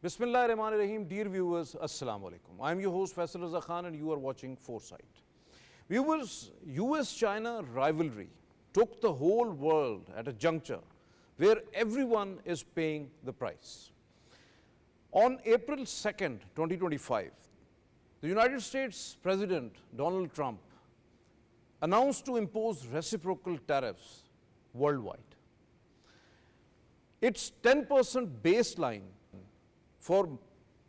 Bismillahirrahmanirrahim. Dear viewers, Assalamu alaikum. I am your host Faisal and you are watching Foresight. Viewers, US-China rivalry took the whole world at a juncture where everyone is paying the price. On April 2nd, 2025, the United States President Donald Trump announced to impose reciprocal tariffs worldwide. It's 10% baseline for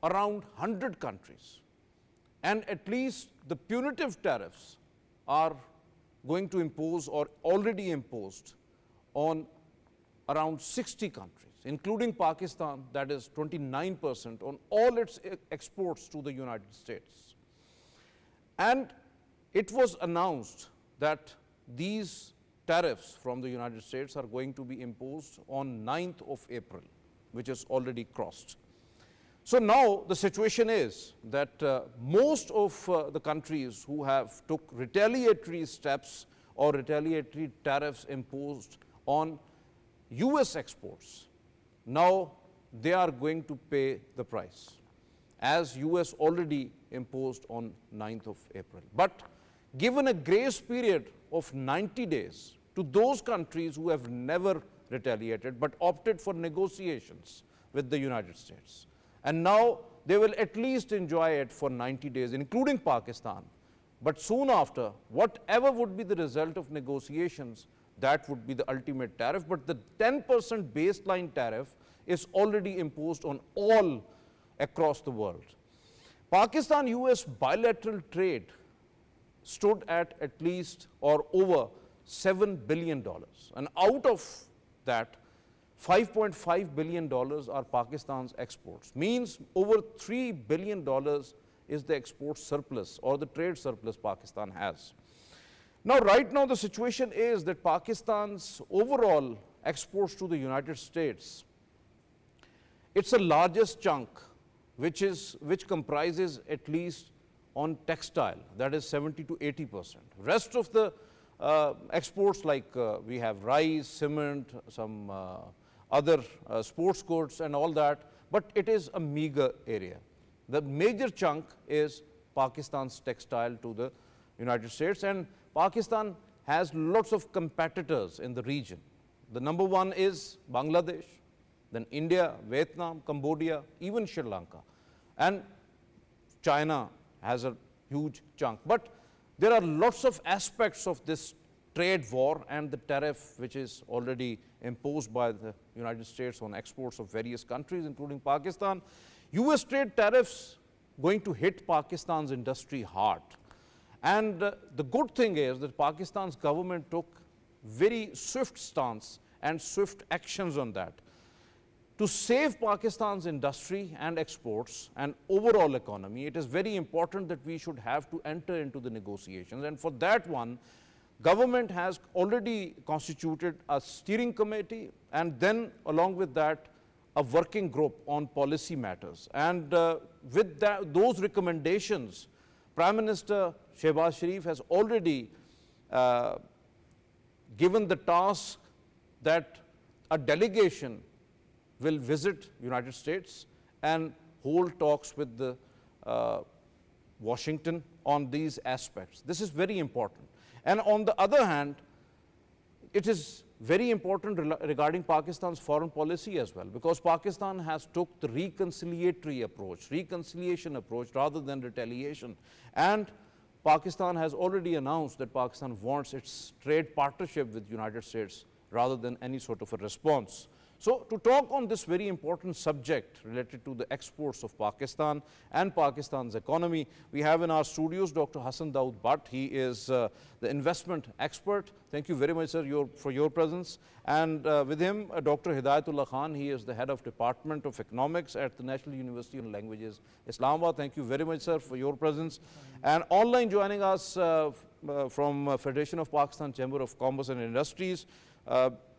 around 100 countries, and at least the punitive tariffs are going to impose or already imposed on around 60 countries, including Pakistan, that is 29% on all its exports to the United States. And it was announced that these tariffs from the United States are going to be imposed on 9th of April, which is already crossed. So now the situation is that most of the countries who have took retaliatory steps or retaliatory tariffs imposed on US exports, now they are going to pay the price, as US already imposed on 9th of April. But given a grace period of 90 days to those countries who have never retaliated but opted for negotiations with the United States. And now they will at least enjoy it for 90 days, including Pakistan. But soon after, whatever would be the result of negotiations, that would be the ultimate tariff. But the 10% baseline tariff is already imposed on all across the world. Pakistan-US bilateral trade stood at least or over $7 billion. And out of that, $5.5 billion are Pakistan's exports. Means over $3 billion is the export surplus or the trade surplus Pakistan has. Now, right now, the situation is that Pakistan's overall exports to the United States, it's the largest chunk, which comprises at least on textile, that is 70 to 80%. Rest of the exports, like we have rice, cement, some other sports goods and all that, but it is a meager area. The major chunk is Pakistan's textile to the United States, and Pakistan has lots of competitors in the region. The number one is Bangladesh, then India, Vietnam, Cambodia, even Sri Lanka, and China has a huge chunk. But there are lots of aspects of this trade war and the tariff which is already imposed by the United States on exports of various countries, including Pakistan. US trade tariffs going to hit Pakistan's industry hard. And the good thing is that Pakistan's government took very swift stance and swift actions on that. To save Pakistan's industry and exports and overall economy, it is very important that we should have to enter into the negotiations. And for that one, government has already constituted a steering committee, and then along with that, a working group on policy matters. And with those recommendations, Prime Minister Shehbaz Sharif has already given the task that a delegation will visit United States and hold talks with the Washington on these aspects. This is very important. And on the other hand, it is very important regarding Pakistan's foreign policy as well, because Pakistan has took the reconciliation approach rather than retaliation. And Pakistan has already announced that Pakistan wants its trade partnership with the United States rather than any sort of a response. So to talk on this very important subject related to the exports of Pakistan and Pakistan's economy, we have in our studios Dr. Hassan Daud. He is the investment expert. Thank you very much, sir, for your presence. And with him, Dr. Hidayat, he is the head of Department of Economics at the National University of Languages, Islamabad. Thank you very much, sir, for your presence. And online joining us from Federation of Pakistan Chamber of Commerce and Industries,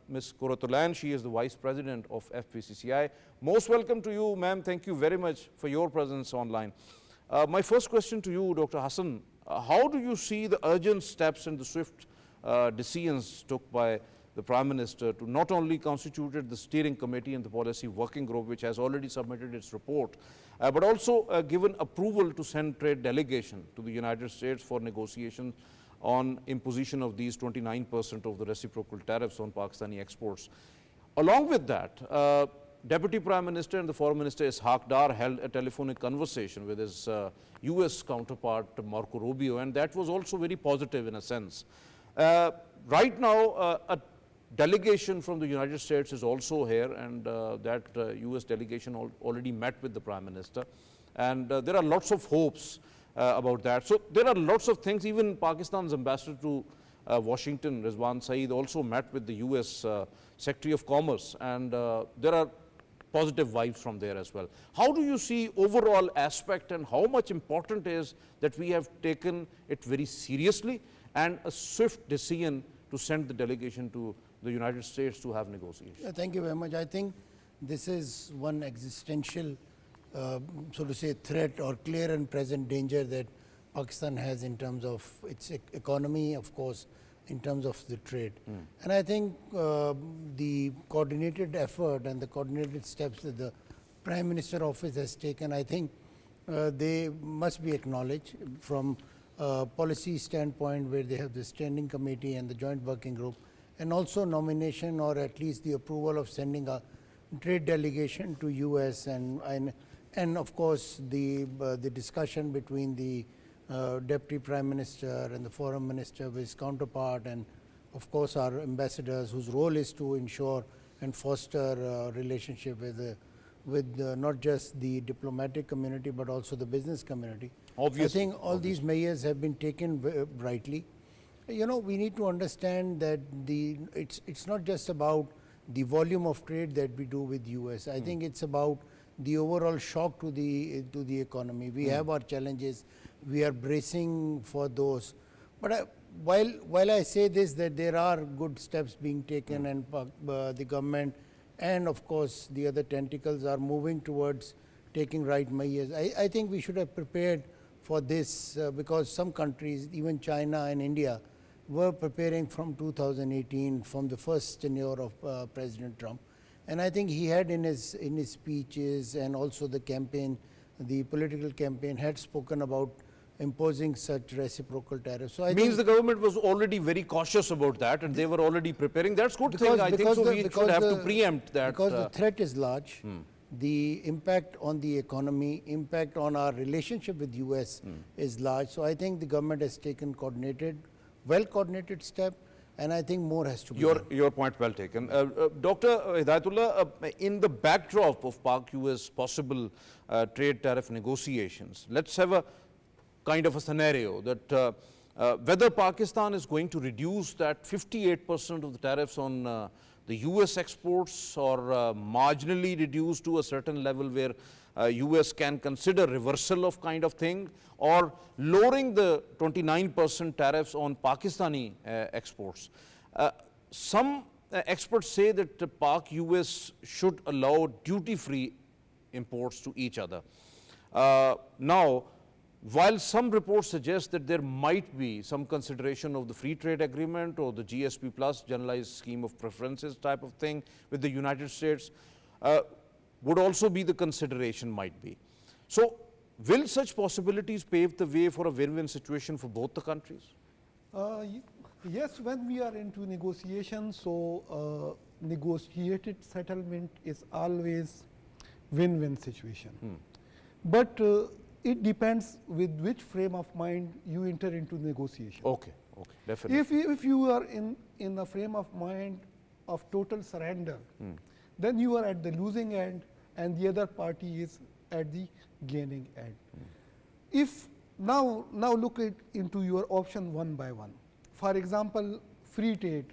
Ms. Qurat-ul-Ain, she is the Vice President of FPCCI. Most welcome to you, ma'am. Thank you very much for your presence online. My first question to you, Dr. Hassan, how do you see the urgent steps and the swift decisions took by the the Prime Minister to not only constituted the steering committee and the policy working group, which has already submitted its report, but also given approval to send trade delegation to the United States for negotiation on imposition of these 29% of the reciprocal tariffs on Pakistani exports. Along with that, Deputy Prime Minister and the Foreign Minister Ishaq Dar held a telephonic conversation with his US counterpart Marco Rubio, and that was also very positive in a sense. Right now, a delegation from the United States is also here, and that US delegation already met with the Prime Minister, and there are lots of hopes about that. So there are lots of things. Even Pakistan's ambassador to Washington, Rizwan Saeed, also met with the US Secretary of Commerce, and there are positive vibes from there as well. How do you see overall aspect, and how much important is that we have taken it very seriously and a swift decision to send the delegation to the United States to have negotiations? Yeah, thank you very much. I think this is one existential, so to say, threat or clear and present danger that Pakistan has in terms of its economy, of course, in terms of the trade. And I think the coordinated effort and the coordinated steps that the Prime Minister office has taken, I think they must be acknowledged from a policy standpoint, where they have the standing committee and the joint working group, and also nomination or at least the approval of sending a trade delegation to US, and of course the discussion between the Deputy Prime Minister and the Foreign Minister with his counterpart, and of course our ambassadors, whose role is to ensure and foster relationship with not just the diplomatic community but also the business community. Obviously. I think all these measures have been taken brightly. You know, we need to understand that it's not just about the volume of trade that we do with US. I think it's about the overall shock to the economy. We have our challenges. We are bracing for those. But while I say this, that there are good steps being taken, and the government and of course the other tentacles are moving towards taking right measures, I think we should have prepared for this because some countries, even China and India, were preparing from 2018, from the first tenure of President Trump. And I think he had in his speeches and also the campaign, the political campaign, had spoken about imposing such reciprocal tariffs. So I means the government was already very cautious about that, and they were already preparing. That's good thing. I think so. We should have to preempt that. Because the threat is large, the impact on the economy, impact on our relationship with US is large. So I think the government has taken well coordinated step, and I think more has to be done. Your point well taken. Dr. Hidayatullah, in the backdrop of Pak-US possible trade tariff negotiations, let's have a kind of a scenario that whether Pakistan is going to reduce that 58% of the tariffs on the US exports, or marginally reduce to a certain level where US can consider reversal of kind of thing, or lowering the 29% tariffs on Pakistani exports. Some experts say that Pak-US should allow duty-free imports to each other. Now, while some reports suggest that there might be some consideration of the free trade agreement or the GSP plus, generalized scheme of preferences type of thing with the United States, would also be the consideration might be. So will such possibilities pave the way for a win-win situation for both the countries? Yes, when we are into negotiations, so negotiated settlement is always win-win situation. But it depends with which frame of mind you enter into negotiation. Okay, definitely. If you are in a frame of mind of total surrender, then you are at the losing end and the other party is at the gaining end. If now look into your option one by one. For example, free trade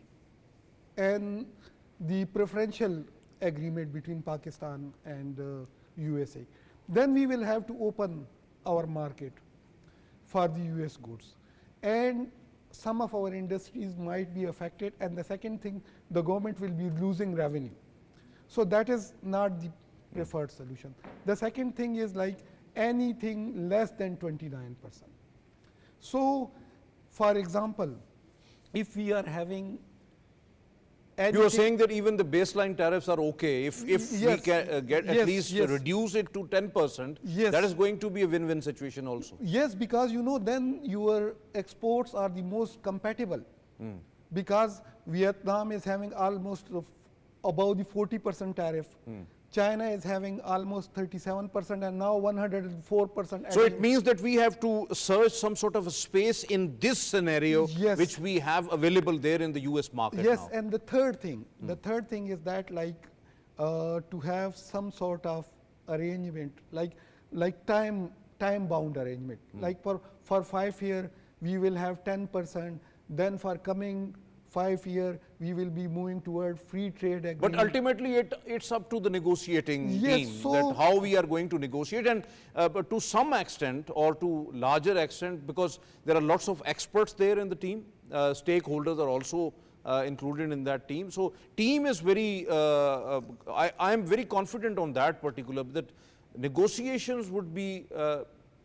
and the preferential agreement between Pakistan and USA. Then we will have to open our market for the US goods, and some of our industries might be affected, and the second thing, the government will be losing revenue. So that is not the preferred solution. The second thing is like anything less than 29%. So for example, if we are having You are anything. saying that even the baseline tariffs are okay. If we Yes, can get at yes, least yes, reduce it to 10%, that is yes. going to be a win-win situation also. Yes, because then your exports are the most compatible. Because Vietnam is having almost above the 40% tariff. China is having almost 37% and now 104% So it adding. means that we have to search some sort of a space in this scenario, Yes. which we have available there in the US market Yes, now. and the third thing is that like to have some sort of arrangement, like time bound arrangement. Like for 5 year we will have 10%. Then for coming 5 year we will be moving toward free trade agreement. But ultimately, it's up to the negotiating Yes, team so that how we are going to negotiate, and but to some extent or to larger extent, because there are lots of experts there in the team, stakeholders are also included in that team. So team is very, I am very confident on that particular, that negotiations would be,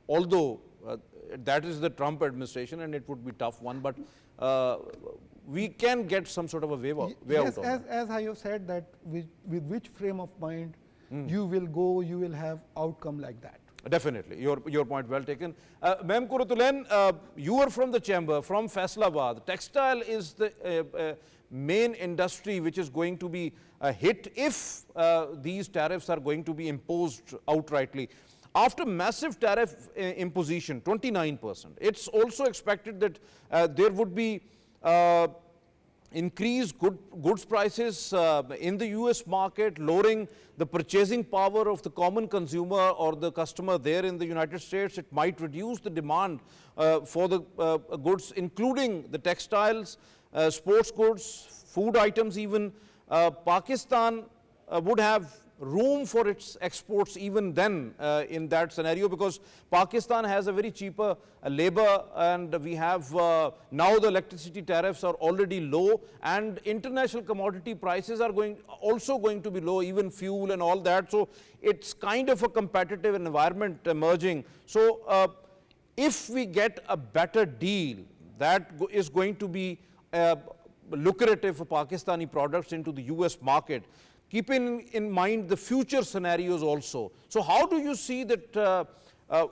although that is the Trump administration and it would be tough one, but we can get some sort of a way out yes, of that. as I have said that with which frame of mind you will go, you will have outcome like that. Definitely, your point well taken. Ma'am Qurat-ul-Ain, you are from the chamber, from Faisalabad. Textile is the main industry which is going to be hit if these tariffs are going to be imposed outrightly. After massive tariff imposition, 29%, it's also expected that there would be increased goods prices in the US market, lowering the purchasing power of the common consumer or the customer there in the United States. It might reduce the demand for the goods, including the textiles, sports goods, food items even. Pakistan would have room for its exports even then in that scenario, because Pakistan has a very cheaper labor, and we have now the electricity tariffs are already low, and international commodity prices are also going to be low, even fuel and all that. So it's kind of a competitive environment emerging. So if we get a better deal, that is going to be lucrative for Pakistani products into the US market, keeping in mind the future scenarios also. So how do you see that,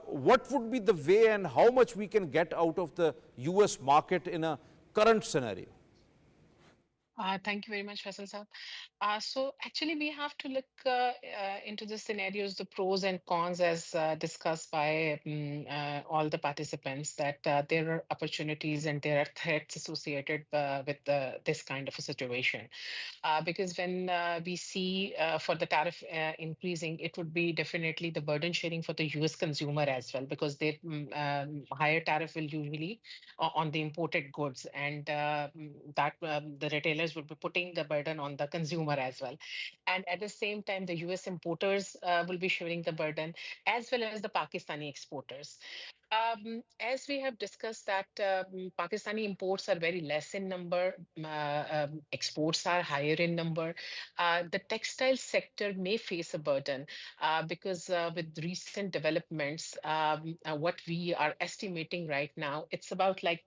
what would be the way and how much we can get out of the US market in a current scenario? Thank you very much, Faisal sir. So actually, we have to look into the scenarios, the pros and cons, as discussed by all the participants, that there are opportunities and there are threats associated with this kind of a situation. Because when we see for the tariff increasing, it would be definitely the burden sharing for the US consumer as well, because their higher tariff will usually on the imported goods, and that the retailers would be putting the burden on the consumer as well. And at the same time, the US importers will be sharing the burden, as well as the Pakistani exporters. As we have discussed that Pakistani imports are very less in number, exports are higher in number. The textile sector may face a burden because with recent developments, what we are estimating right now, it's about like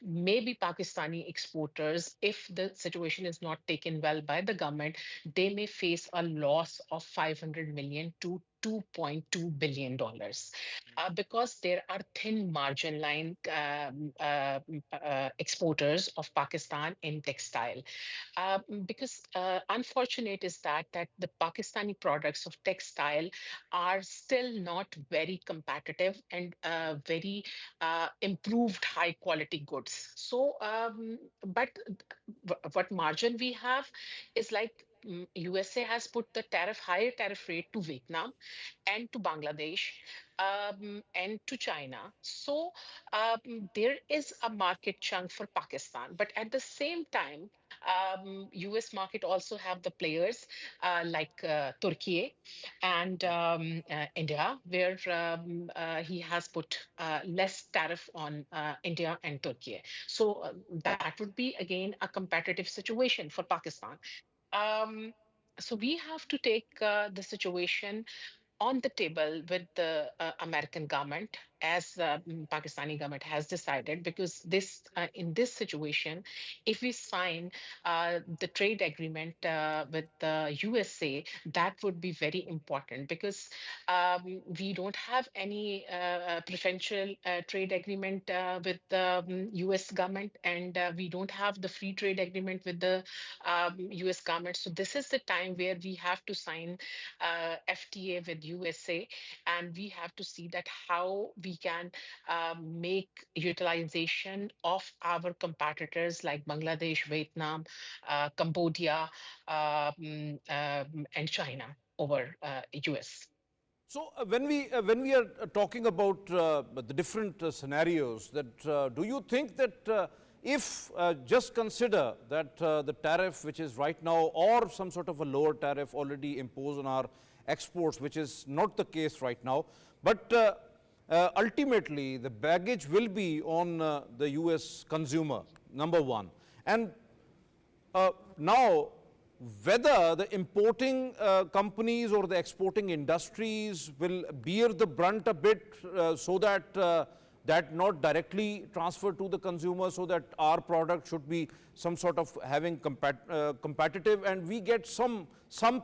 maybe Pakistani exporters, if the situation is not taken well by the government, they may face a loss of 500 million to $2.2 billion because there are thin margin line exporters of Pakistan in textile. Because unfortunate is that the Pakistani products of textile are still not very competitive and very improved high quality goods. So, but what margin we have is like USA has put the higher tariff rate to Vietnam and to Bangladesh and to China. So there is a market chunk for Pakistan, but at the same time, US market also have the players like Turkey and India, where he has put less tariff on India and Turkey. So that would be again a competitive situation for Pakistan. Um, so we have to take the situation on the table with the American government as the Pakistani government has decided, because this in this situation, if we sign the trade agreement with the USA, that would be very important, because we don't have any preferential trade agreement with the US government, and we don't have the free trade agreement with the US government. So this is the time where we have to sign FTA with USA, and we have to see that how we can make utilization of our competitors like Bangladesh, Vietnam, Cambodia, and China over US. So when we are talking about the different scenarios, that do you think that if just consider that the tariff which is right now, or some sort of a lower tariff already imposed on our exports, which is not the case right now, but ultimately the baggage will be on the US consumer, number one. And now, whether the importing companies or the exporting industries will bear the brunt a bit, so that that not directly transferred to the consumer, so that our product should be some sort of having competitive, and we get some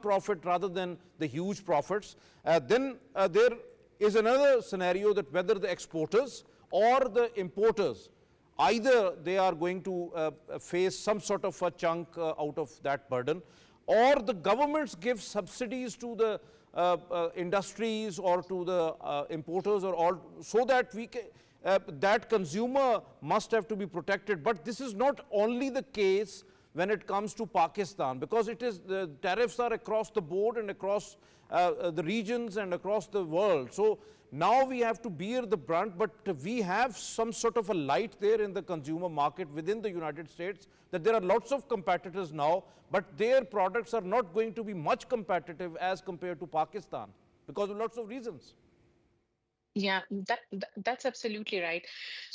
profit rather than the huge profits. Then there is another scenario, that whether the exporters or the importers, either they are going to face some sort of a chunk out of that burden, or the governments give subsidies to the industries or to the importers, or all, so that we can, that consumer must have to be protected. But this is not only the case when it comes to Pakistan, because it is, the tariffs are across the board and across the regions and across the world. So now we have to bear the brunt, but we have some sort of a light there in the consumer market within the United States, that there are lots of competitors now, but their products are not going to be much competitive as compared to Pakistan, because of lots of reasons. Yeah, that's absolutely right.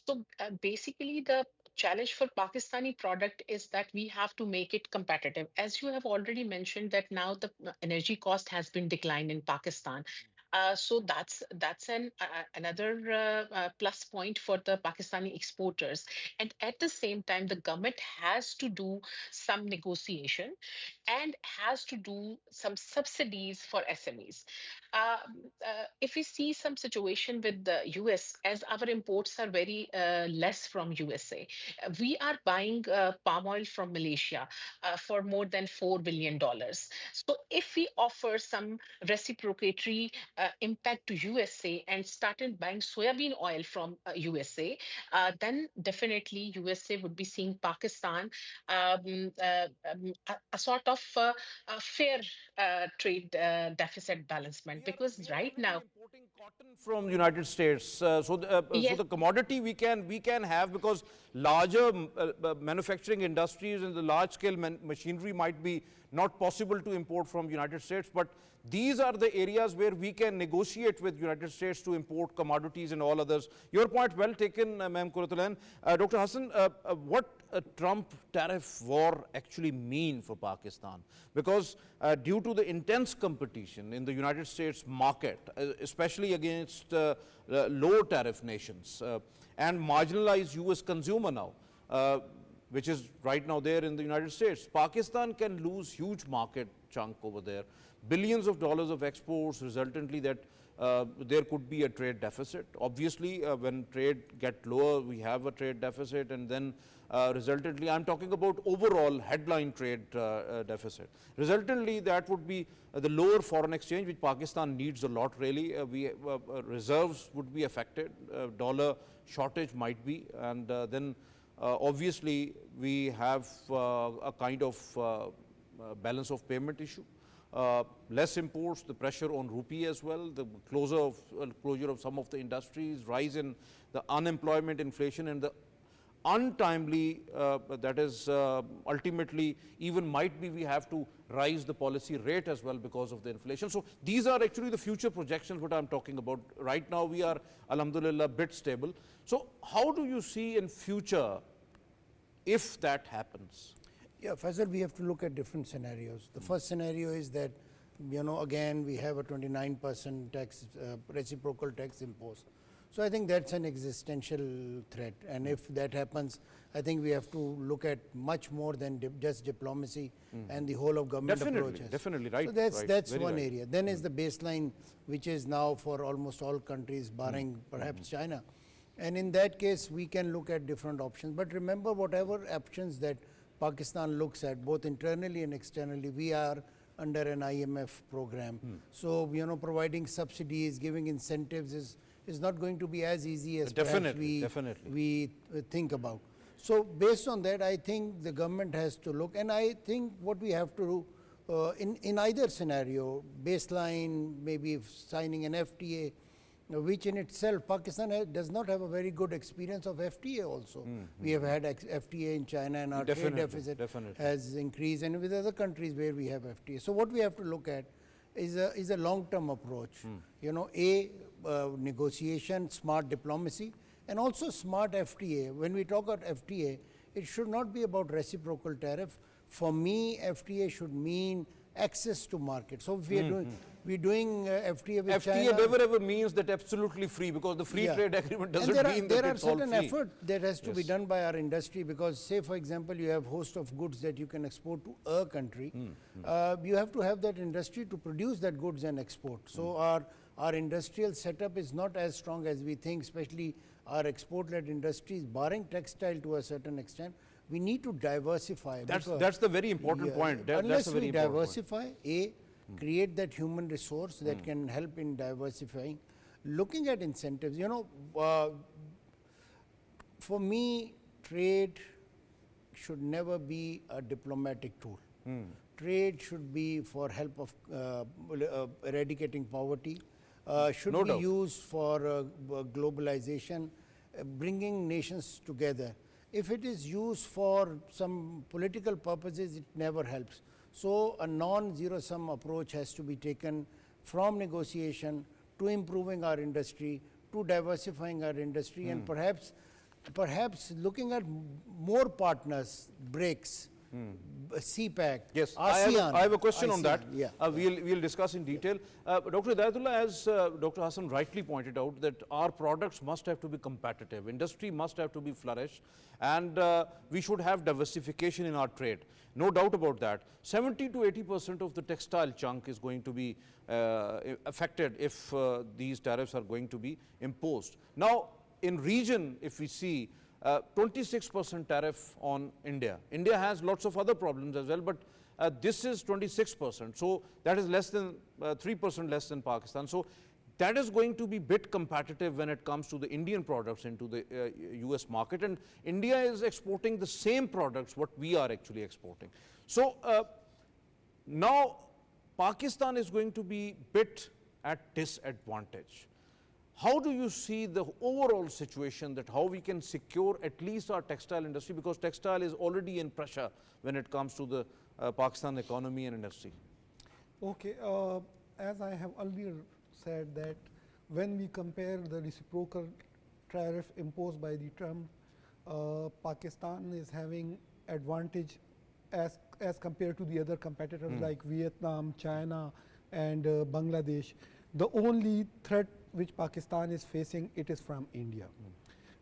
So basically, the challenge for Pakistani product is that we have to make it competitive. As you have already mentioned, that now the energy cost has been declined in Pakistan. So that's another plus point for the Pakistani exporters. And at the same time, the government has to do some negotiation and has to do some subsidies for SMEs. If we see some situation with the US, as our imports are very less from USA, we are buying palm oil from Malaysia for more than $4 billion. So if we offer some reciprocatory impact to USA and started buying soybean oil from USA, then definitely USA would be seeing Pakistan a sort of fair trade deficit balancement, because We are right already now, importing cotton from United States, so yes, the commodity we can have, because larger manufacturing industries and the large scale machinery might be not possible to import from United States, but these are the areas where we can negotiate with United States to import commodities and all others. Your point well taken, ma'am Qurat-ul-Ain. Dr. Hassan, what a Trump tariff war actually mean for Pakistan? Because due to the intense competition in the United States market, especially against low tariff nations, and marginalized US consumer now, which is right now there in the United States, Pakistan can lose huge market chunk over there, billions of dollars of exports, resultantly that there could be a trade deficit. Obviously, when trade get lower, we have a trade deficit, and then resultantly, I'm talking about overall headline trade deficit. Resultantly, that would be the lower foreign exchange, which Pakistan needs a lot really. Reserves would be affected, dollar shortage might be, and then obviously we have a kind of balance of payment issue. Less imports, the pressure on rupee as well, the closure of some of the industries, rise in the unemployment, inflation, and the untimely, that is ultimately even might be we have to rise the policy rate as well because of the inflation. So these are actually the future projections what I'm talking about. Right now we are, alhamdulillah, a bit stable. So how do you see in future if that happens? Yeah, Faisal, we have to look at different scenarios. The first scenario is that, again, we have a 29% tax, reciprocal tax imposed. So I think that's an existential threat, and if that happens, I think we have to look at much more than just diplomacy and the whole of government approaches. Definitely, right. So that's very one right. area. Then is the baseline, which is now for almost all countries, barring perhaps China. And in that case, we can look at different options. But remember, whatever options that Pakistan looks at, both internally and externally, we are under an IMF program. So, you know, providing subsidies, giving incentives is not going to be as easy as perhaps we think about. So, based on that, I think the government has to look, and I think what we have to do in either scenario, baseline, maybe signing an FTA, which in itself, Pakistan does not have a very good experience of FTA also. We have had FTA in China, and our trade deficit has increased, and with other countries where we have FTA. So what we have to look at is a long-term approach. You know, negotiation, smart diplomacy, and also smart FTA. When we talk about FTA, it should not be about reciprocal tariff. For me, FTA should mean access to market. So if we're doing FTA with China. FTA never ever means that absolutely free, because the free trade agreement doesn't mean that it's all free. There are certain effort that has to be done by our industry, because say for example you have host of goods that you can export to a country, you have to have that industry to produce that goods and export. So our industrial setup is not as strong as we think, especially our export-led industries, barring textile to a certain extent. We need to diversify. That's the very important point. Unless we diversify, create that human resource that can help in diversifying. Looking at incentives, you know, for me, trade should never be a diplomatic tool. Trade should be for help of eradicating poverty, should be used for globalization, bringing nations together. If it is used for some political purposes, it never helps. So a non-zero-sum approach has to be taken from negotiation to improving our industry, to diversifying our industry, and perhaps looking at more partners, BRICS, CPAC, yes, ASEAN. I have a question on ASEAN, that. yeah. We'll discuss in detail. Dr. Hidayatullah, as Dr. Hassan rightly pointed out, that our products must have to be competitive. Industry must have to be flourished, and we should have diversification in our trade. No doubt about that. 70 to 80% of the textile chunk is going to be affected if these tariffs are going to be imposed. Now, in region, if we see 26% tariff on India. India has lots of other problems as well, but this is 26%. So that is less than 3% less than Pakistan. So that is going to be bit competitive when it comes to the Indian products into the US market. And India is exporting the same products what we are actually exporting. So now Pakistan is going to be bit at disadvantage. How do you see the overall situation, that how we can secure at least our textile industry, because textile is already in pressure when it comes to the Pakistan economy and industry? Okay, as I have earlier said, that when we compare the reciprocal tariff imposed by the Trump, Pakistan is having advantage as compared to the other competitors like Vietnam, China, and Bangladesh. The only threat which Pakistan is facing, it is from India.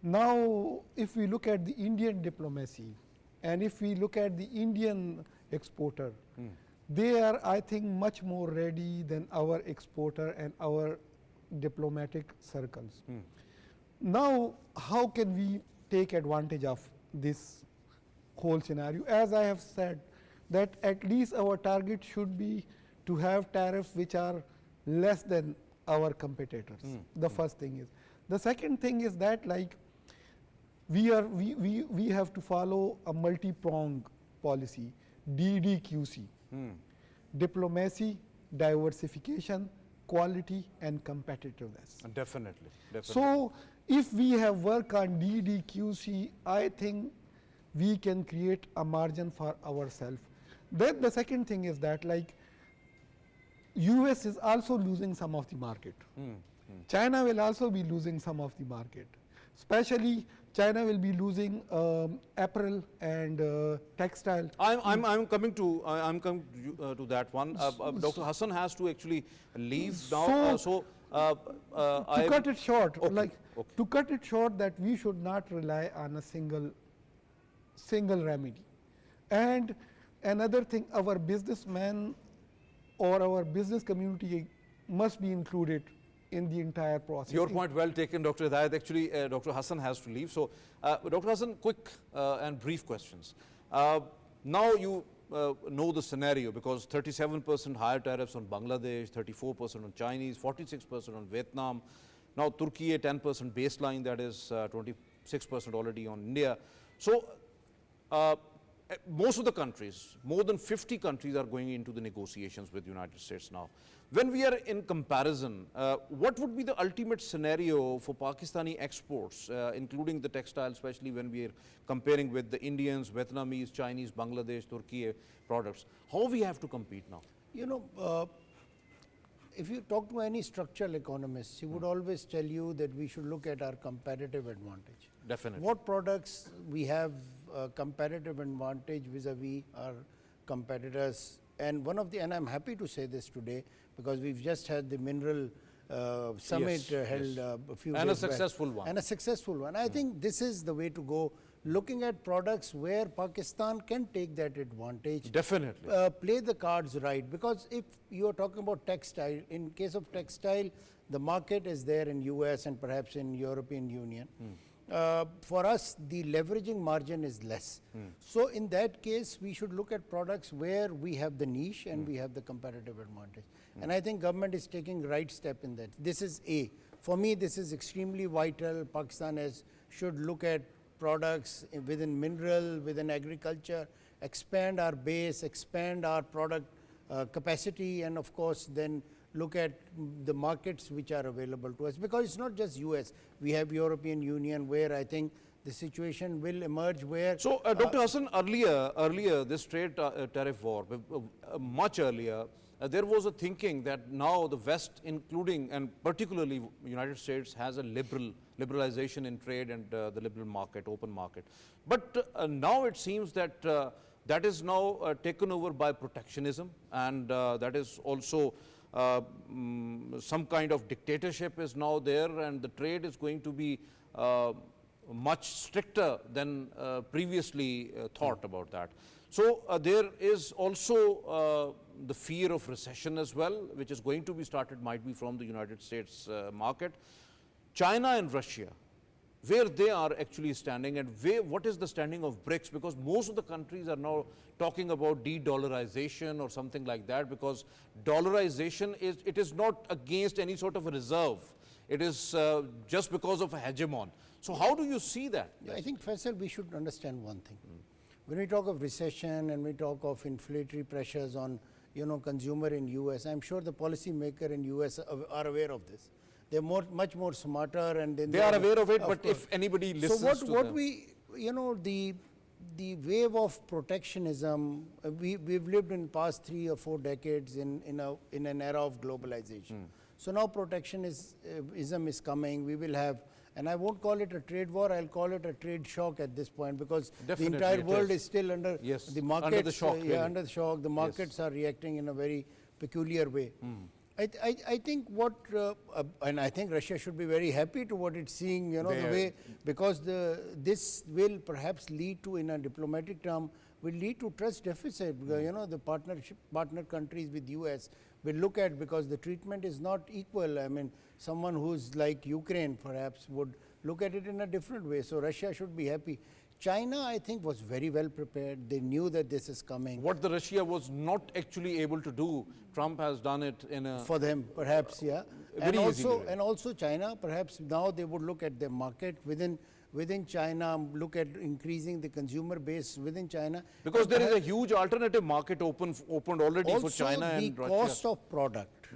Now, if we look at the Indian diplomacy, and if we look at the Indian exporter, they are, I think, much more ready than our exporter and our diplomatic circles. Now, how can we take advantage of this whole scenario? As I have said, that at least our target should be to have tariffs which are less than our competitors. The first thing is. The second thing is that, like, we have to follow a multi-pronged policy, DDQC, diplomacy, diversification, quality, and competitiveness. Definitely. So if we have work on DDQC, I think we can create a margin for ourselves. Then the second thing is that, like, US is also losing some of the market. China will also be losing some of the market. Especially China will be losing apparel and textile. I'm coming to that one. Dr. Hassan has to actually leave now. So To cut it short, okay. to cut it short, that we should not rely on a single remedy. And another thing, our businessmen or our business community must be included in the entire process. Your point well taken, Dr. Hidayat. Actually, Dr. Hassan has to leave. So, Dr. Hassan, quick and brief questions. Now you know the scenario, because 37% higher tariffs on Bangladesh, 34% on Chinese, 46% on Vietnam. Now Turkey, a 10% baseline, that is 26% already on India. So most of the countries, more than 50 countries are going into the negotiations with the United States now. When we are in comparison, what would be the ultimate scenario for Pakistani exports, including the textile, especially when we are comparing with the Indians, Vietnamese, Chinese, Bangladesh, Turkey products? How we have to compete now? You know, if you talk to any structural economists, he would always tell you that we should look at our comparative advantage. Definitely. What products we have comparative advantage vis-a-vis our competitors. And and I'm happy to say this today, because we've just had the mineral summit held a few days back. And a successful one. And a successful one. I think this is the way to go, looking at products where Pakistan can take that advantage. Definitely. Play the cards right, because if you are talking about textile, in case of textile, the market is there in US and perhaps in European Union. For us, the leveraging margin is less. So in that case, we should look at products where we have the niche and we have the competitive advantage. And I think government is taking right step in that. This is A. For me, this is extremely vital. Pakistan should look at products within mineral, within agriculture, expand our base, expand our product capacity, and of course then look at the markets which are available to us, because it's not just US. We have European Union, where I think the situation will emerge where. So, Dr. Hassan, earlier this trade tariff war, much earlier, there was a thinking that now the West, including and particularly United States, has a liberalization in trade and the liberal market, open market. But now it seems that that is now taken over by protectionism, and that is also some kind of dictatorship is now there, and the trade is going to be much stricter than previously thought about that. So there is also the fear of recession as well, which is going to be started, might be from the United States market. China and Russia, where they are actually standing, and what is the standing of BRICS, because most of the countries are now talking about de-dollarization or something like that, because dollarization is not against any sort of a reserve. It is just because of a hegemon. So how do you see that? I think, Faisal, we should understand one thing. When we talk of recession and we talk of inflationary pressures on consumer in US, I'm sure the policy maker in US are aware of this. They're much more smarter, and then they are aware of it. But course, if anybody listens so to what them. the wave of protectionism, we've lived in past 3 or 4 decades in an era of globalization. So now protectionism is coming. We will have, and I won't call it a trade war, I'll call it a trade shook at this point, because Definitely the entire world is still under the markets, under the shock. Really. Under the shock. The markets are reacting in a very peculiar way. I think and I think Russia should be very happy to what it's seeing, the way, because this will perhaps lead to, in a diplomatic term, will lead to trust deficit. Because, the partner countries with US will look at, because the treatment is not equal. I mean, someone who's like Ukraine perhaps would look at it in a different way. So Russia should be happy. China, I think, was very well prepared. They knew that this is coming. What the Russia was not actually able to do, Trump has done it in a... For them, perhaps, yeah. Very And also China, perhaps now they would look at their market within China, look at increasing the consumer base within China. Because there is a huge alternative market opened already for China and Russia. Also the cost of product.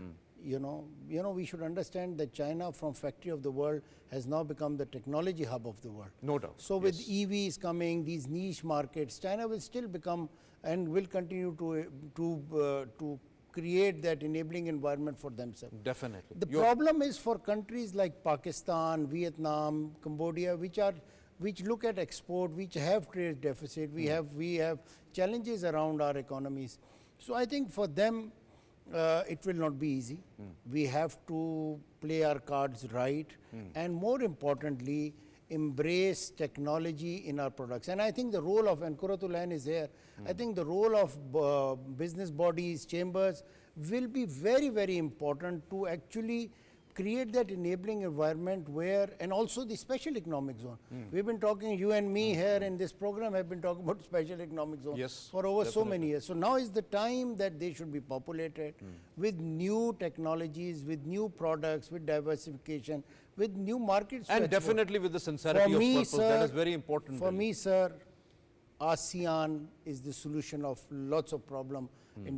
We should understand that China, from factory of the world, has now become the technology hub of the world. No doubt. So with EVs coming, these niche markets, China will still become and will continue to create that enabling environment for themselves. Definitely. The problem is for countries like Pakistan, Vietnam, Cambodia, which look at export, which have trade deficit, we have challenges around our economies. So I think for them, it will not be easy. We have to play our cards right, and more importantly, embrace technology in our products. And I think the role of, and Qurat-ul-Ain is here, I think the role of business bodies, chambers will be very, very important to actually create that enabling environment where, and also the special economic zone. We've been talking, you and me here in this program have been talking about special economic zone for over so many years. So now is the time that they should be populated with new technologies, with new products, with diversification, with new markets. And definitely with the sincerity of purpose, that is very important. For me, sir, ASEAN is the solution of lots of problems.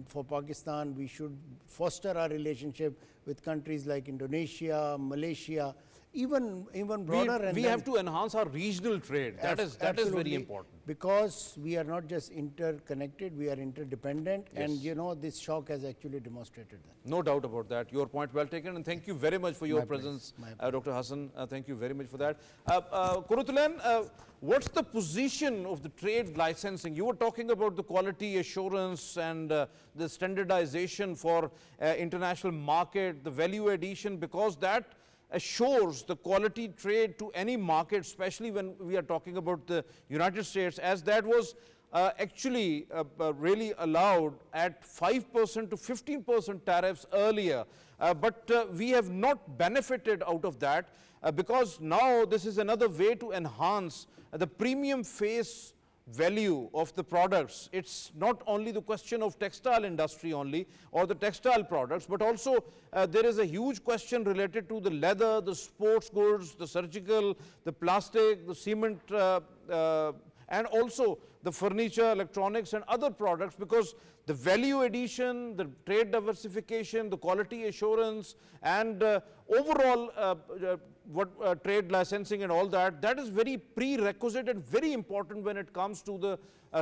For Pakistan, we should foster our relationship with countries like Indonesia, Malaysia, even broader. We have to enhance our regional trade. That is very important. Because we are not just interconnected, we are interdependent, and you know, this shock has actually demonstrated that. No doubt about that. Your point well taken, and thank you very much for your presence, Dr. Hassan. Thank you very much for that. Qurat-ul-Ain, what's the position of the trade licensing? You were talking about the quality assurance and the standardization for international market, the value addition, because that assures the quality trade to any market, especially when we are talking about the United States, as that was actually really allowed at 5% to 15% tariffs earlier. But we have not benefited out of that because now this is another way to enhance the premium face value of the products. It's not only the question of textile industry only or the textile products, but also there is a huge question related to the leather, the sports goods, the surgical, the plastic, the cement, and also the furniture, electronics and other products, because the value addition, the trade diversification, the quality assurance and overall trade licensing and all that, that is very prerequisite and very important when it comes to the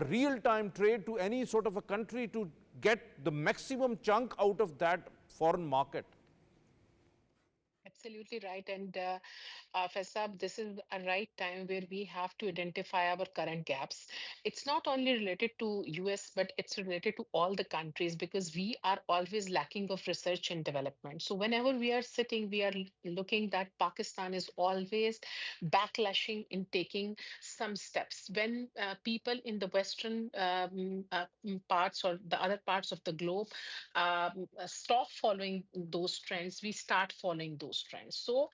real-time trade to any sort of a country to get the maximum chunk out of that foreign market. Absolutely right. And Faisal, this is a right time where we have to identify our current gaps. It's not only related to US, but it's related to all the countries because we are always lacking of research and development. So whenever we are sitting, we are looking that Pakistan is always backlashing in taking some steps. When people in the Western parts or the other parts of the globe stop following those trends, we start following those trends. So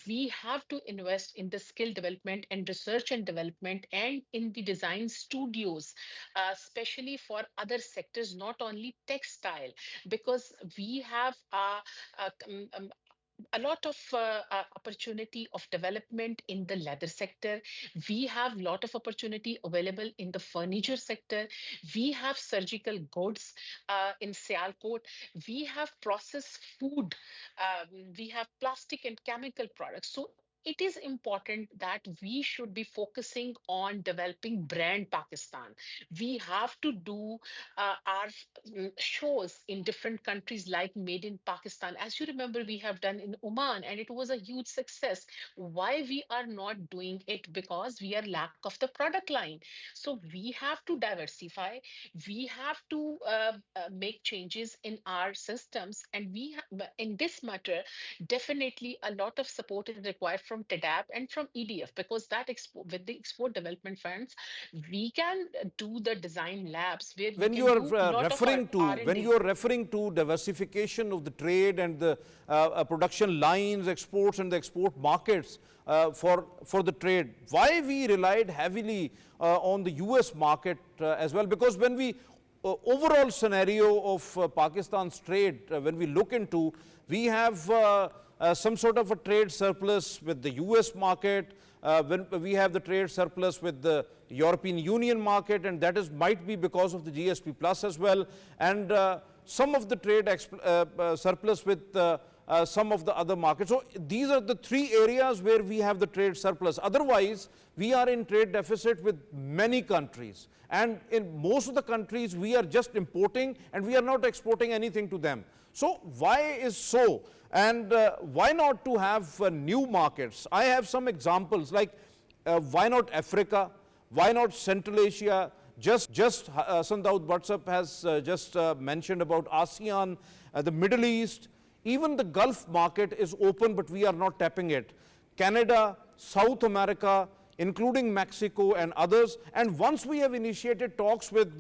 we have to invest in the skill development and research and development and in the design studios, especially for other sectors, not only textile, because we have a lot of opportunity of development in the leather sector. We have a lot of opportunity available in the furniture sector. We have surgical goods in Sialkot. We have processed food. We have plastic and chemical products. So it is important that we should be focusing on developing brand Pakistan. We have to do our shows in different countries like Made in Pakistan. As you remember, we have done in Oman and it was a huge success. Why we are not doing it? Because we are lack of the product line. So we have to diversify. We have to make changes in our systems. And we in this matter, definitely a lot of support is required from TDAP and from EDF, because that with the export development funds, we can do the design labs where when you are referring to diversification of the trade and the production lines, exports and the export markets for the trade, why we relied heavily on the US market as well? Because when we overall scenario of Pakistan's trade, when we look into, we have some sort of a trade surplus with the US market, when we have the trade surplus with the European Union market, and that might be because of the GSP plus as well, and some of the trade surplus with some of the other markets. So these are the three areas where we have the trade surplus. Otherwise, we are in trade deficit with many countries. And in most of the countries, we are just importing and we are not exporting anything to them. So why is so? And why not to have new markets? I have some examples like why not Africa? Why not Central Asia? Just Hassan Daud WhatsApp has just mentioned about ASEAN, the Middle East, even the Gulf market is open, but we are not tapping it. Canada, South America, including Mexico and others. And once we have initiated talks with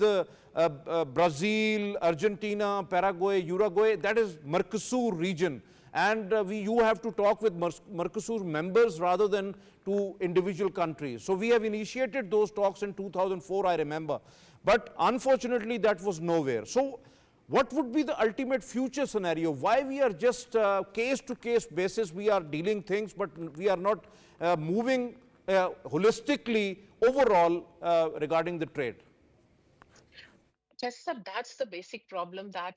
Brazil, Argentina, Paraguay, Uruguay, that is Mercosur region. And you have to talk with Mercosur members rather than to individual countries. So we have initiated those talks in 2004, I remember. But unfortunately, that was nowhere. So what would be the ultimate future scenario? Why we are just case-to-case basis, we are dealing things, but we are not moving holistically overall regarding the trade? Yes, sir, that's the basic problem that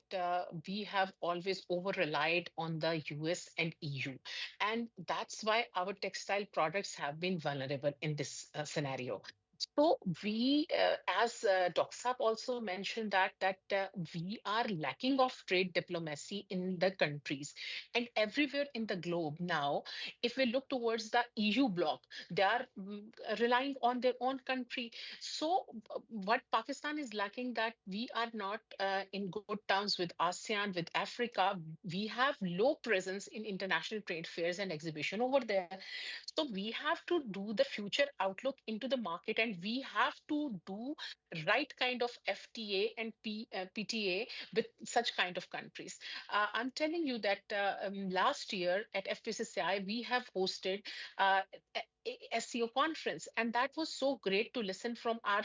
we have always over-relied on the US and EU. And that's why our textile products have been vulnerable in this scenario. So we, as Dr. Saab also mentioned that we are lacking of trade diplomacy in the countries and everywhere in the globe now. If we look towards the EU bloc, they are relying on their own country. So what Pakistan is lacking, that we are not in good terms with ASEAN, with Africa. We have low presence in international trade fairs and exhibition over there. So we have to do the future outlook into the market, and we have to do right kind of FTA and PTA with such kind of countries. I'm telling you that last year at FPCCI, we have hosted SEO conference, and that was so great to listen from our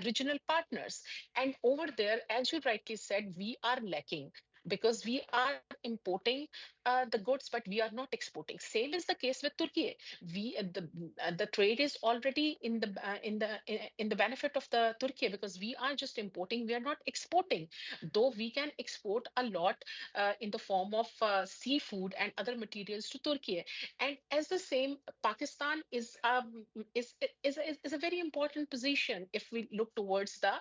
regional partners. And over there, as you rightly said, we are lacking because we are importing the goods, but we are not exporting. Same is the case with Turkey. The trade is already in the benefit of the Turkey, because we are just importing. We are not exporting, though we can export a lot in the form of seafood and other materials to Turkey. And as the same, Pakistan is a very important position if we look towards the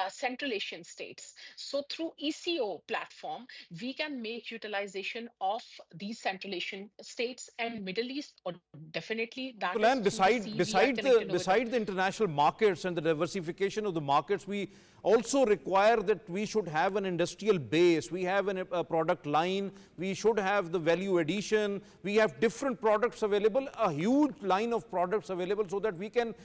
Central Asian states. So through ECO platform, we can make utilization of these Central Asian states and Middle East, or definitely that is And through the sea. We are connected over there. beside the international markets and the diversification of the markets, we also require that we should have an industrial base. We have a product line. We should have the value addition. We have different products available, a huge line of products available, so that we can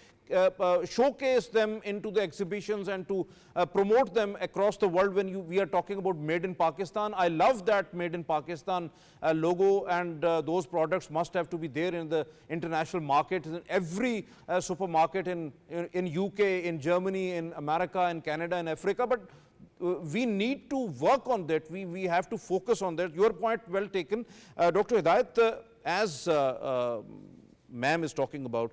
showcase them into the exhibitions and to promote them across the world. When we are talking about made in Pakistan, I love that made in Pakistan logo, and those products must have to be there in the international market, in every supermarket in UK, in Germany, in America, in Canada, and Africa. But we need to work on that. We have to focus on that. Your point well taken. Dr. Hidayat, as ma'am is talking about,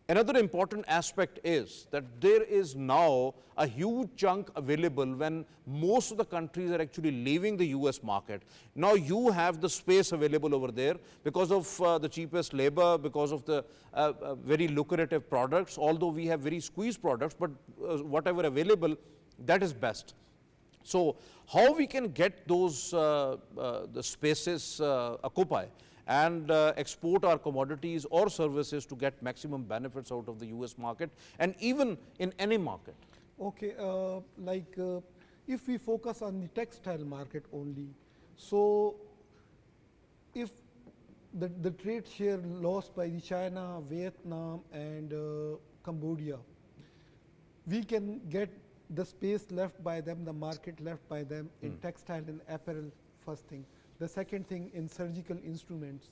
another important aspect is that there is now a huge chunk available when most of the countries are actually leaving the US market. Now you have the space available over there because of the cheapest labor, because of the very lucrative products, although we have very squeezed products, but whatever available, that is best. So how we can get those the spaces occupy and export our commodities or services to get maximum benefits out of the US market and even in any market? Okay, if we focus on the textile market only, so if the trade share lost by the China, Vietnam, and Cambodia, we can get the space left by them, the market left by them in textile and apparel, first thing. The second thing in surgical instruments.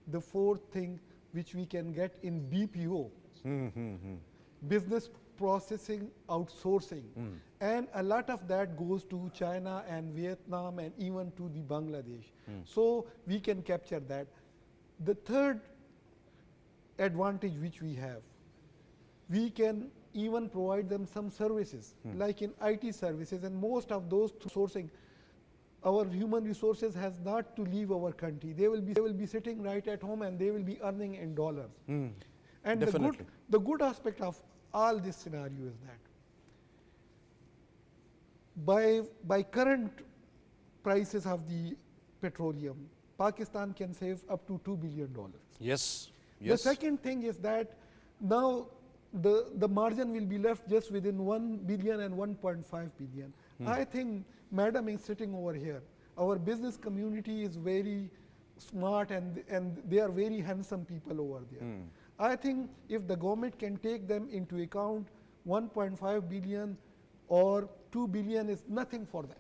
The fourth thing which we can get in BPO, business processing outsourcing. And a lot of that goes to China and Vietnam and even to the Bangladesh. So we can capture that. The third advantage which we have, we can even provide them some services, like in IT services, and most of those sourcing, our human resources has not to leave our country. They will be sitting right at home and they will be earning in dollars. And the good aspect of all this scenario is that by current prices of the petroleum, Pakistan can save up to $2 billion. Yes. The second thing is that now the margin will be left just within 1 billion and 1.5 billion. I think Madam is sitting over here. Our business community is very smart and they are very handsome people over there. I think if the government can take them into account, 1.5 billion or 2 billion is nothing for them.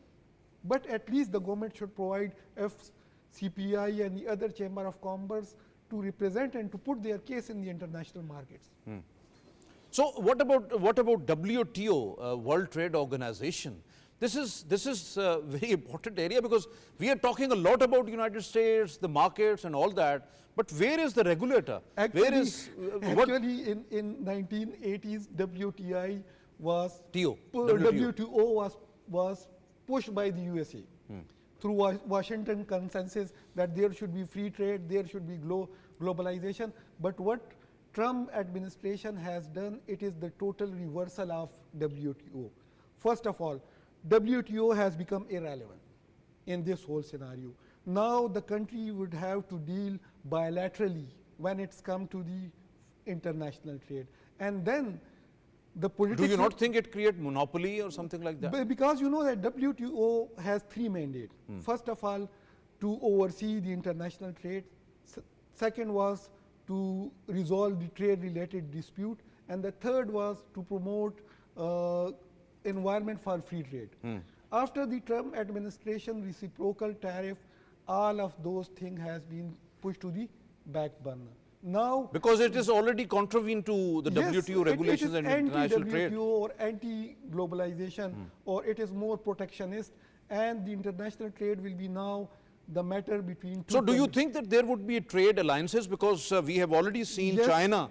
But at least the government should provide FCPI and the other Chamber of Commerce to represent and to put their case in the international markets. So what about WTO, World Trade Organization? This is a very important area because we are talking a lot about United States, the markets and all that. But where is the regulator? Actually, where is in 1980s, WTO was pushed by the USA through Washington consensus that there should be free trade, there should be globalization. But what Trump administration has done, it is the total reversal of WTO. First of all, WTO has become irrelevant in this whole scenario. Now the country would have to deal bilaterally when it's come to the international trade. And then the politics... Do you not think it creates monopoly or something like that? Because you know that WTO has three mandates. First of all, to oversee the international trade. Second was to resolve the trade-related dispute. And the third was to promote environment for free trade. After the Trump administration, reciprocal tariff, all of those things has been pushed to the back burner. Now, because it is already contravened to the WTO regulations and international trade. Or anti-globalization, or it is more protectionist, and the international trade will be now the matter between two So do you countries. think that there would be trade alliances? Because we have already seen China,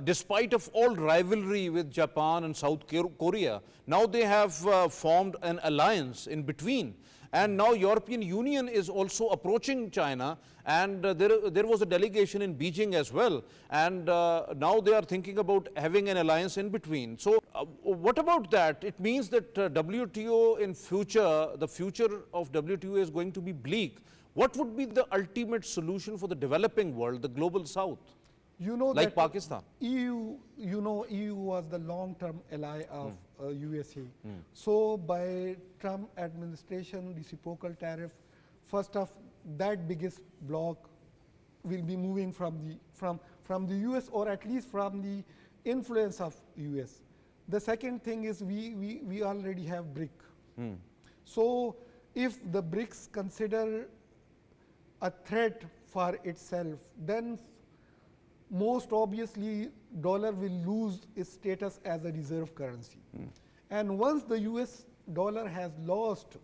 despite of all rivalry with Japan and South Korea, now they have formed an alliance in between. And now European Union is also approaching China, and there was a delegation in Beijing as well, and now they are thinking about having an alliance in between. So what about that? It means that WTO in future, the future of WTO is going to be bleak. What would be the ultimate solution for the developing world, the global south? You know, like that Pakistan. EU was the long-term ally of USA. So by Trump administration, reciprocal tariff, first of that biggest bloc will be moving from the US, or at least from the influence of US. The second thing is we already have BRIC. So if the BRICS consider a threat for itself, then most obviously dollar will lose its status as a reserve currency. And once the US dollar has lost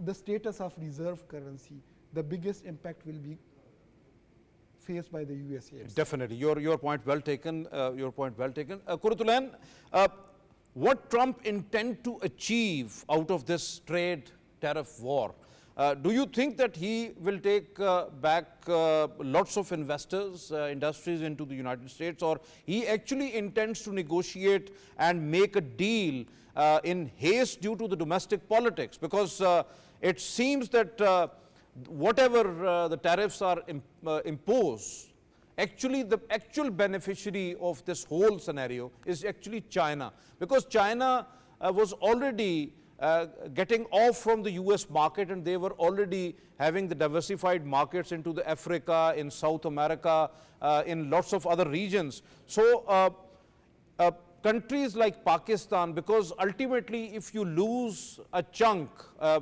the status of reserve currency, the biggest impact will be faced by the USA itself. Definitely, your point well taken. Qurat-ul-Ain, what Trump intend to achieve out of this trade tariff war? Do you think that he will take back lots of investors, industries into the United States, or he actually intends to negotiate and make a deal in haste due to the domestic politics? Because it seems that whatever the tariffs are imposed, actually the actual beneficiary of this whole scenario is actually China, because China was already getting off from the US market, and they were already having the diversified markets into the Africa, in South America, in lots of other regions. So countries like Pakistan, because ultimately if you lose a chunk,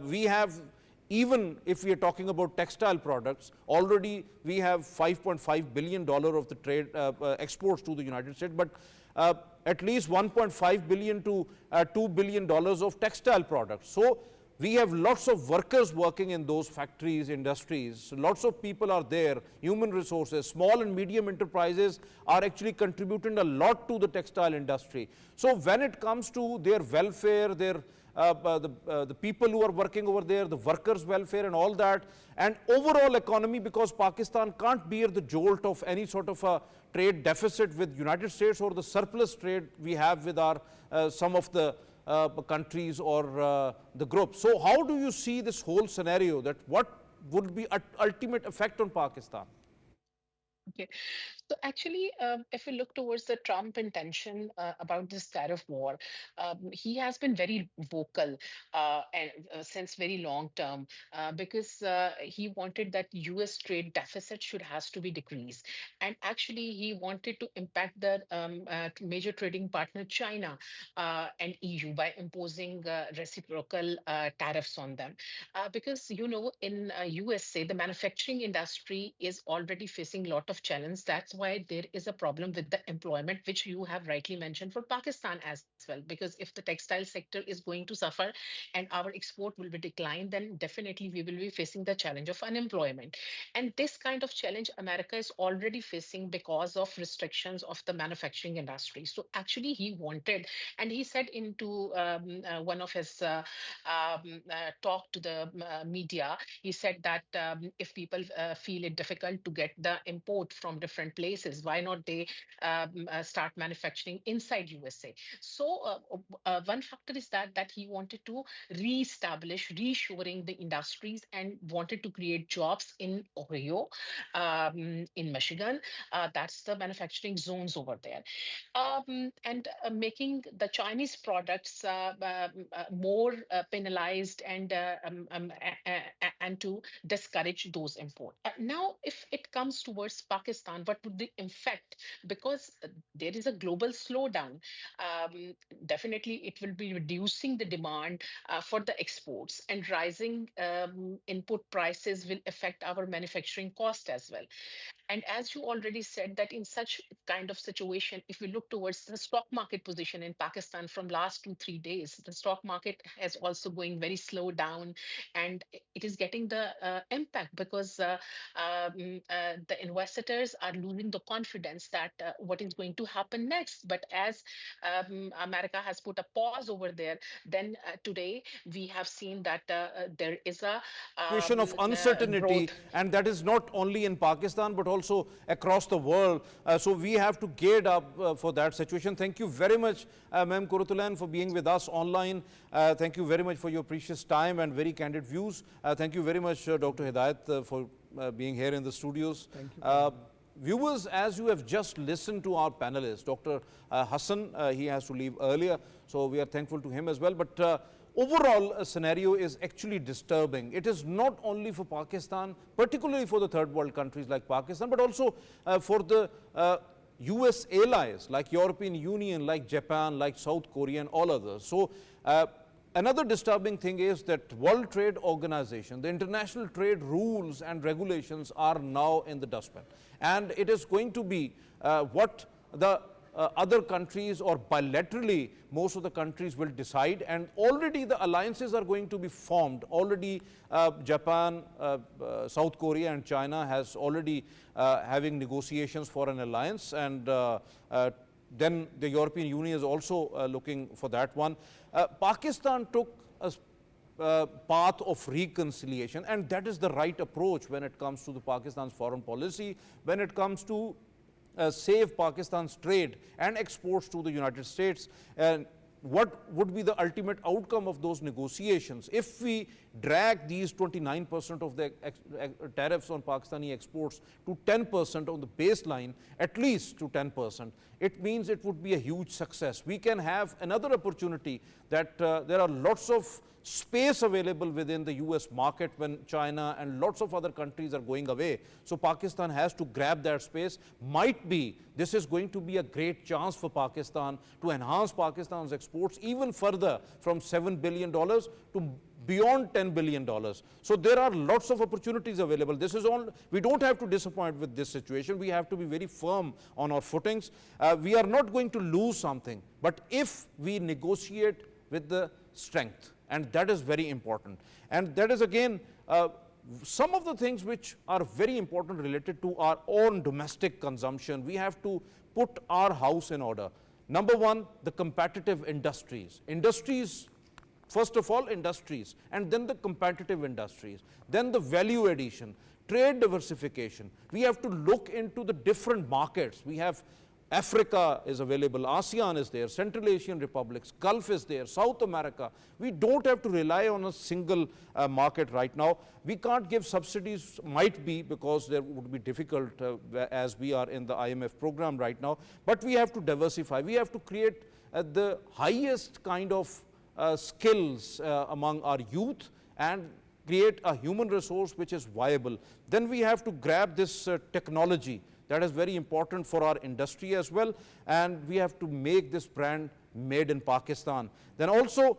we have, even if we are talking about textile products, already we have $5.5 billion of the trade exports to the United States, but at least $1.5 billion to $2 billion of textile products. So we have lots of workers working in those factories, industries. Lots of people are there, human resources. Small and medium enterprises are actually contributing a lot to the textile industry. So when it comes to their welfare, their the people who are working over there, the workers' welfare and all that, and overall economy, because Pakistan can't bear the jolt of any sort of a trade deficit with United States or the surplus trade we have with our some of the countries or the group. So how do you see this whole scenario, that what would be ultimate effect on Pakistan? Okay, So actually, if we look towards the Trump intention about this tariff war, he has been very vocal and since very long term because he wanted that U.S. trade deficit should has to be decreased, and actually he wanted to impact the major trading partner China and EU by imposing reciprocal tariffs on them, because in USA the manufacturing industry is already facing a lot of challenge. That's why there is a problem with the employment, which you have rightly mentioned for Pakistan as well. Because if the textile sector is going to suffer and our export will be declined, then definitely we will be facing the challenge of unemployment. And this kind of challenge America is already facing because of restrictions of the manufacturing industry. So actually he wanted, and he said into one of his talk to the media, he said that if people feel it difficult to get the import from different places, why not they start manufacturing inside USA? So one factor is that he wanted to reestablish, reshoring the industries and wanted to create jobs in Ohio, in Michigan. That's the manufacturing zones over there, and making the Chinese products more penalized and to discourage those import. Now, if it comes towards Pakistan, what would the effect? Because there is a global slowdown. Definitely, it will be reducing the demand for the exports, and rising input prices will affect our manufacturing cost as well. And as you already said, that in such kind of situation, if we look towards the stock market position in Pakistan from last 2 3 days, the stock market has also going very slow down, and it is getting the impact because the investors are losing the confidence that what is going to happen next. But as America has put a pause over there, then today we have seen that there is a Situation of uncertainty, growth. and that is not only in Pakistan but also across the world. So we have to gear up for that situation. Thank you very much, Ma'am Qurat-ul-Ain, for being with us online. Thank you very much for your precious time and very candid views. Thank you very much, Dr. Hidayat, for being here in the studios. Thank you. Viewers, as you have just listened to our panelist, Dr. Hassan, he has to leave earlier, so we are thankful to him as well. But overall scenario is actually disturbing. It is not only for Pakistan, particularly for the third world countries like Pakistan, but also for the US allies like European Union, like Japan, like South Korea and all others. So another disturbing thing is that World Trade Organization, the international trade rules and regulations are now in the dustbin. And it is going to be what the other countries or bilaterally most of the countries will decide, and already the alliances are going to be formed. Already Japan, South Korea and China has already having negotiations for an alliance, and then the European Union is also looking for that one. Pakistan took a path of reconciliation, and that is the right approach when it comes to the Pakistan's foreign policy, when it comes to save Pakistan's trade and exports to the United States. And what would be the ultimate outcome of those negotiations? If we drag these 29% of the tariffs on Pakistani exports to 10% on the baseline, at least to 10%, it means it would be a huge success. We can have another opportunity that there are lots of space available within the US market when China and lots of other countries are going away. So Pakistan has to grab that space. Might be this is going to be a great chance for Pakistan to enhance Pakistan's exports even further from $7 billion to beyond $10 billion. So there are lots of opportunities available. This is all, we don't have to disappoint with this situation. We have to be very firm on our footings. We are not going to lose something, but if we negotiate with the strength, and that is very important. And that is again some of the things which are very important related to our own domestic consumption. We have to put our house in order. Number one, the competitive industries. Industries, first of all, industries, and then the competitive industries, then the value addition, trade diversification. We have to look into the different markets. We have Africa is available, ASEAN is there, Central Asian republics, Gulf is there, South America. We don't have to rely on a single market right now. We can't give subsidies, might be because there would be difficult as we are in the IMF program right now, but we have to diversify. We have to create the highest kind of skills among our youth and create a human resource which is viable. Then we have to grab this technology. That is very important for our industry as well, and we have to make this brand made in Pakistan. Then also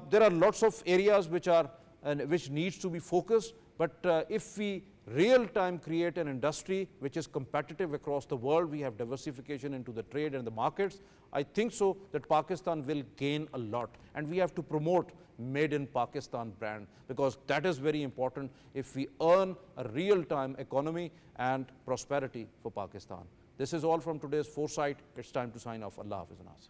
there are lots of areas which needs to be focused, but if we real time create an industry which is competitive across the world, we have diversification into the trade and the markets, I think so that Pakistan will gain a lot, and we have to promote made in Pakistan brand, because that is very important if we earn a real time economy and prosperity for Pakistan. This is all from today's Foresight. It's time to sign off. Allah Hafiz and Nasr.